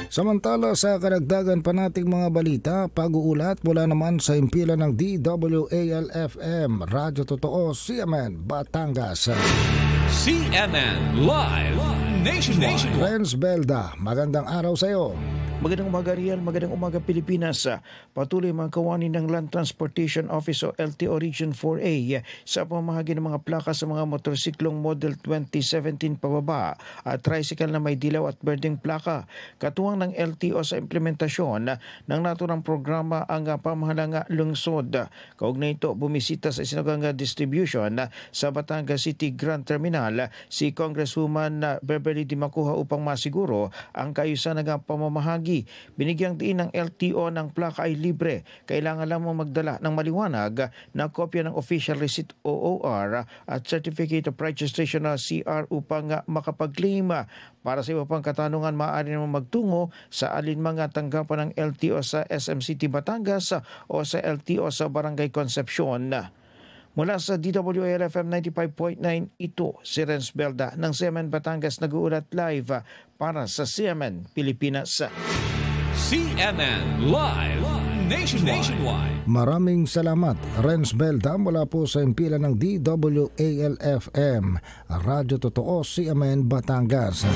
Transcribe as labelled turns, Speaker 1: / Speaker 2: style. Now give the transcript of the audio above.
Speaker 1: Samantala sa karagdagan pa nating mga balita, pag-uulat mula naman sa impilan ng DWAL-FM, Radyo Totoo, CMN, Batangas.
Speaker 2: CMN Live Nationwide.
Speaker 1: Renz Belda, magandang araw sa iyo.
Speaker 3: Magandang umaga Riel, magandang umaga Pilipinas. Patuloy mga kawani ng Land Transportation Office o LTO Region 4A sa pamahagi ng mga plaka sa mga motorsiklong Model 2017 pababa at tricycle na may dilaw at berdeng plaka. Katuwang ng LTO sa implementasyon ng naturang programa ang pamahalang lungsod. Kaugnay ito, bumisita sa sinagang distribution sa Batangas City Grand Terminal si Congresswoman Beverly Di Macuja upang masiguro ang kaayusan ng pamamahagi. Binigyang diin ng LTO ng plaka ay libre. Kailangan lamang magdala ng maliwanag na kopya ng official receipt OOR at certificate of registration na CR upang makapag-claim. Para sa iba pang katanungan, maaari naman magtungo sa alinmang tanggapan ng LTO sa SM City Batangas o sa LTO sa Barangay Concepcion. Mula sa DWAL-FM 95.9, ito si Renz Belda ng CMN Batangas nag-uulat live para sa CMN Pilipinas.
Speaker 2: CMN Live Nationwide.
Speaker 1: Maraming salamat, Renz Belda, mula po sa impilan ng DWAL-FM, Radyo Totoo, CMN Batangas.